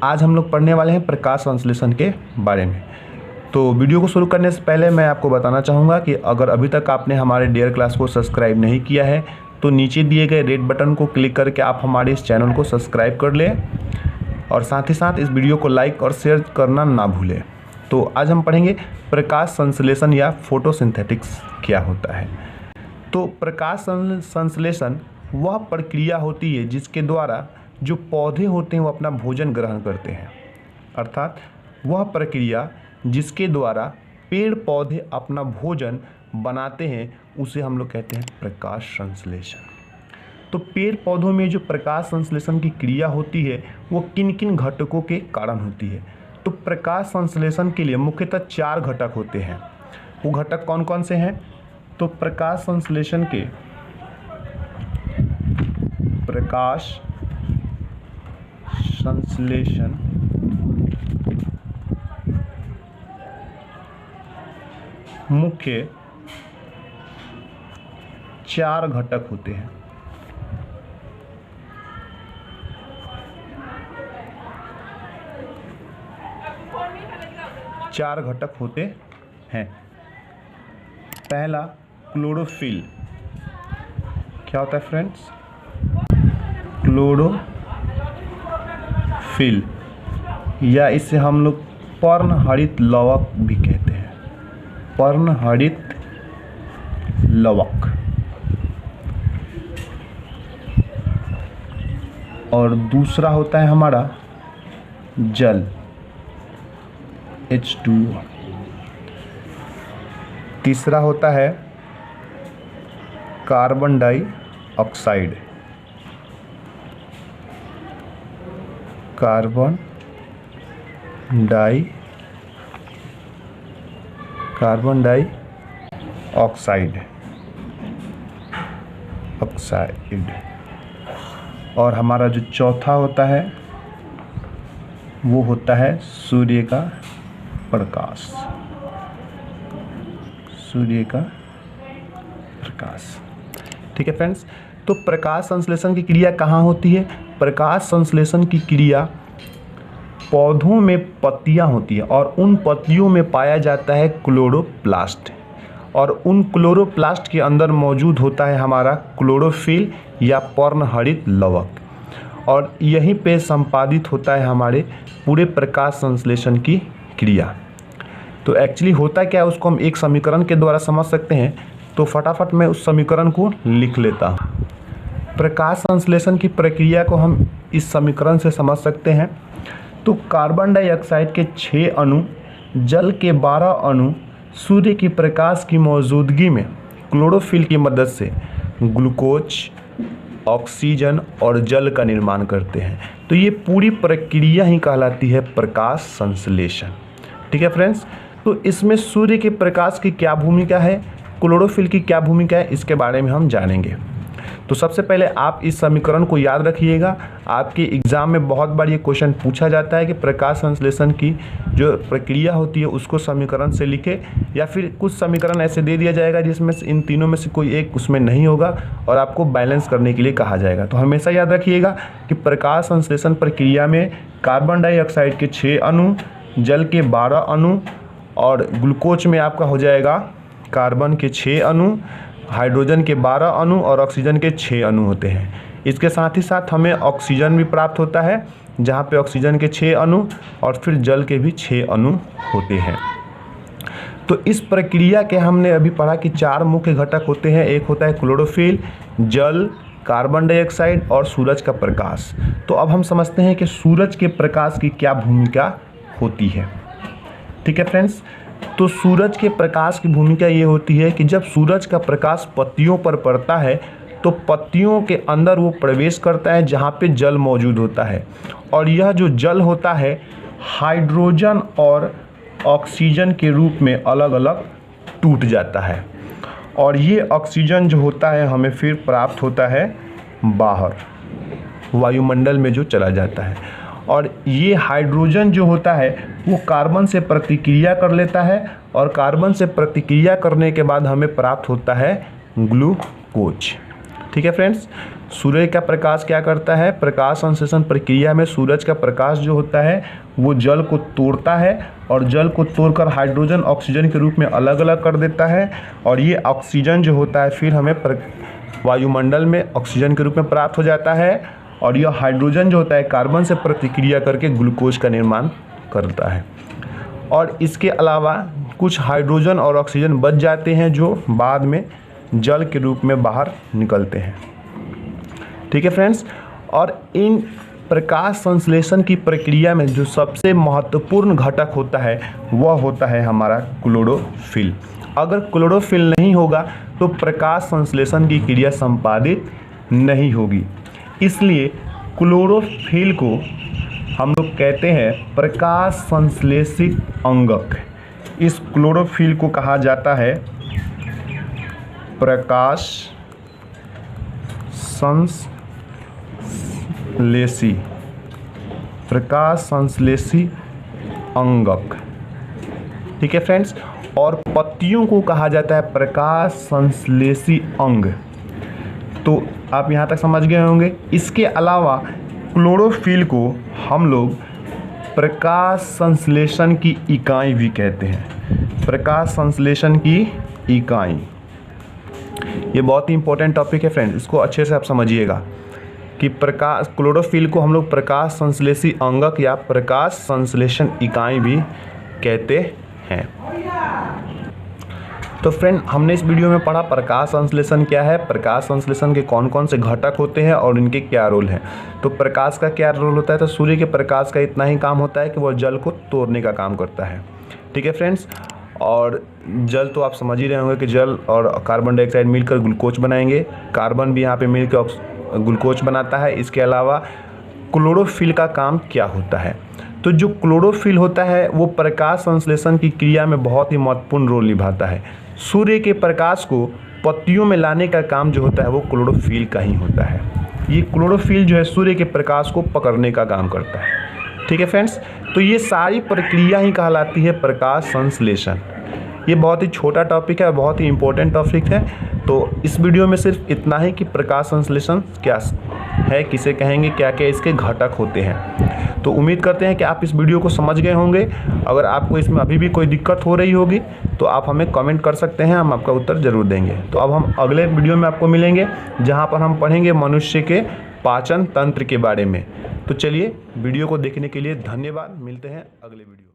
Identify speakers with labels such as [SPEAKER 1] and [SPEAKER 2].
[SPEAKER 1] आज हम लोग पढ़ने वाले हैं प्रकाश संश्लेषण के बारे में। तो वीडियो को शुरू करने से पहले मैं आपको बताना चाहूँगा कि अगर अभी तक आपने हमारे डेयर क्लास को सब्सक्राइब नहीं किया है तो नीचे दिए गए रेड बटन को क्लिक करके आप हमारे इस चैनल को सब्सक्राइब कर लें और साथ ही साथ इस वीडियो को लाइक और शेयर करना ना भूलें। तो आज हम पढ़ेंगे प्रकाश संश्लेषण या फोटोसिंथेटिक्स क्या होता है। तो प्रकाश संश्लेषण वह प्रक्रिया होती है जिसके द्वारा जो पौधे होते हैं वो अपना भोजन ग्रहण करते हैं, अर्थात वह प्रक्रिया जिसके द्वारा पेड़ पौधे अपना भोजन बनाते हैं उसे हम लोग कहते हैं प्रकाश संश्लेषण। तो पेड़ पौधों में जो प्रकाश संश्लेषण की क्रिया होती है वो किन किन घटकों के कारण होती है। तो प्रकाश संश्लेषण के लिए मुख्यतः 4 घटक होते हैं। वो घटक कौन कौन से हैं? तो प्रकाश संश्लेषण मुख्य 4 घटक होते हैं। चार घटक होते हैं। पहला क्लोरोफिल। क्या होता है फ्रेंड्स? क्लोरोफिल या इसे हम लोग पर्णहरित लवक भी कहते हैं। पर्णहरित लवक। और दूसरा होता है हमारा जल H2O। तीसरा होता है कार्बन डाइऑक्साइड। कार्बन डाइऑक्साइड और हमारा जो चौथा होता है वो होता है सूर्य का प्रकाश। ठीक है फ्रेंड्स। तो प्रकाश संश्लेषण की क्रिया कहाँ होती है? प्रकाश संश्लेषण की क्रिया पौधों में पत्तियाँ होती है और उन पत्तियों में पाया जाता है क्लोरोप्लास्ट और उन क्लोरोप्लास्ट के अंदर मौजूद होता है हमारा क्लोरोफिल या पर्णहरित लवक और यहीं पे संपादित होता है हमारे पूरे प्रकाश संश्लेषण की क्रिया। तो एक्चुअली होता क्या है उसको हम एक समीकरण के द्वारा समझ सकते हैं। तो फटाफट मैं उस समीकरण को लिख लेता हूँ। प्रकाश संश्लेषण की प्रक्रिया को हम इस समीकरण से समझ सकते हैं। तो कार्बन डाइऑक्साइड के 6 अणु, जल के 12 अणु सूर्य की प्रकाश की मौजूदगी में क्लोरोफिल की मदद से ग्लूकोज, ऑक्सीजन और जल का निर्माण करते हैं। तो ये पूरी प्रक्रिया ही कहलाती है प्रकाश संश्लेषण। ठीक है फ्रेंड्स। तो इसमें सूर्य के प्रकाश की क्या भूमिका है, क्लोरोफिल की क्या भूमिका है, इसके बारे में हम जानेंगे। तो सबसे पहले आप इस समीकरण को याद रखिएगा। आपके एग्जाम में बहुत बार ये क्वेश्चन पूछा जाता है कि प्रकाश संश्लेषण की जो प्रक्रिया होती है उसको समीकरण से लिखे, या फिर कुछ समीकरण ऐसे दे दिया जाएगा जिसमें इन तीनों में से कोई एक उसमें नहीं होगा और आपको बैलेंस करने के लिए कहा जाएगा। तो हमेशा याद रखिएगा कि प्रकाश संश्लेषण प्रक्रिया में कार्बन डाइऑक्साइड के 6 अणु, जल के 12 अणु और ग्लूकोज में आपका हो जाएगा कार्बन के 6 अणु, हाइड्रोजन के 12 अणु और ऑक्सीजन के 6 अणु होते हैं। इसके साथ ही साथ हमें ऑक्सीजन भी प्राप्त होता है जहाँ पे ऑक्सीजन के 6 अणु और फिर जल के भी 6 अणु होते हैं। तो इस प्रक्रिया के हमने अभी पढ़ा कि 4 मुख्य घटक होते हैं। एक होता है क्लोरोफिल, जल, कार्बन डाइऑक्साइड और सूरज का प्रकाश। तो अब हम समझते हैं कि सूरज के प्रकाश की क्या भूमिका होती है। ठीक है फ्रेंड्स। तो सूरज के प्रकाश की भूमिका ये होती है कि जब सूरज का प्रकाश पत्तियों पर पड़ता है तो पत्तियों के अंदर वो प्रवेश करता है जहाँ पे जल मौजूद होता है और यह जो जल होता है हाइड्रोजन और ऑक्सीजन के रूप में अलग अलग टूट जाता है और ये ऑक्सीजन जो होता है हमें फिर प्राप्त होता है बाहर वायुमंडल में जो चला जाता है और ये हाइड्रोजन जो होता है वो कार्बन से प्रतिक्रिया कर लेता है और कार्बन से प्रतिक्रिया करने के बाद हमें प्राप्त होता है ग्लूकोज। ठीक है फ्रेंड्स। सूर्य का प्रकाश क्या करता है, प्रकाश संश्लेषण प्रक्रिया में सूरज का प्रकाश जो होता है वो जल को तोड़ता है और जल को तोड़कर हाइड्रोजन ऑक्सीजन के रूप में अलग अलग कर देता है और ये ऑक्सीजन जो होता है फिर हमें वायुमंडल में ऑक्सीजन के रूप में प्राप्त हो जाता है और यह हाइड्रोजन जो होता है कार्बन से प्रतिक्रिया करके ग्लूकोज का निर्माण करता है। और इसके अलावा कुछ हाइड्रोजन और ऑक्सीजन बच जाते हैं जो बाद में जल के रूप में बाहर निकलते हैं। ठीक है फ्रेंड्स, और इन प्रकाश संश्लेषण की प्रक्रिया में जो सबसे महत्वपूर्ण घटक होता है वह होता है हमारा क्लोरोफिल। अगर क्लोरोफिल नहीं होगा तो प्रकाश संश्लेषण की क्रिया संपादित नहीं होगी। इसलिए क्लोरोफिल को हम लोग कहते हैं प्रकाश संश्लेषित अंगक। इस क्लोरोफिल को कहा जाता है प्रकाश संश्लेषी अंगक। ठीक है फ्रेंड्स, और पत्तियों को कहा जाता है प्रकाश संश्लेषी अंग। तो आप यहाँ तक समझ गए होंगे। इसके अलावा क्लोरोफिल को हम लोग प्रकाश संश्लेषण की इकाई भी कहते हैं। प्रकाश संश्लेषण की इकाई, ये बहुत ही इंपॉर्टेंट टॉपिक है फ्रेंड्स, इसको अच्छे से आप समझिएगा कि क्लोरोफिल को हम लोग प्रकाश संश्लेषी अंगक या प्रकाश संश्लेषण इकाई भी कहते हैं। तो फ्रेंड, हमने इस वीडियो में पढ़ा प्रकाश संश्लेषण क्या है, प्रकाश संश्लेषण के कौन कौन से घटक होते हैं और इनके क्या रोल हैं। तो प्रकाश का क्या रोल होता है, तो सूर्य के प्रकाश का इतना ही काम होता है कि वह जल को तोड़ने का काम करता है। ठीक है फ्रेंड्स, और जल तो आप समझ ही रहे होंगे कि जल और कार्बन डाइऑक्साइड मिलकर ग्लूकोज बनाएंगे, कार्बन भी यहाँ पे मिलकर ग्लूकोज बनाता है। इसके अलावा क्लोरोफिल का काम क्या होता है, तो जो क्लोरोफिल होता है वो प्रकाश संश्लेषण की क्रिया में बहुत ही महत्वपूर्ण रोल निभाता है। सूर्य के प्रकाश को पत्तियों में लाने का काम जो होता है वो क्लोरोफिल का ही होता है। ये क्लोरोफिल जो है सूर्य के प्रकाश को पकड़ने का काम करता है। ठीक है फ्रेंड्स, तो ये सारी प्रक्रिया ही कहलाती है प्रकाश संश्लेषण। ये बहुत ही छोटा टॉपिक है और बहुत ही इम्पोर्टेंट टॉपिक है। तो इस वीडियो में सिर्फ इतना ही कि प्रकाश संश्लेषण क्या है, किसे कहेंगे, क्या क्या इसके घटक होते हैं। तो उम्मीद करते हैं कि आप इस वीडियो को समझ गए होंगे। अगर आपको इसमें अभी भी कोई दिक्कत हो रही होगी तो आप हमें कमेंट कर सकते हैं, हम आपका उत्तर ज़रूर देंगे। तो अब हम अगले वीडियो में आपको मिलेंगे जहाँ पर हम पढ़ेंगे मनुष्य के पाचन तंत्र के बारे में। तो चलिए, वीडियो को देखने के लिए धन्यवाद। मिलते हैं अगले वीडियो।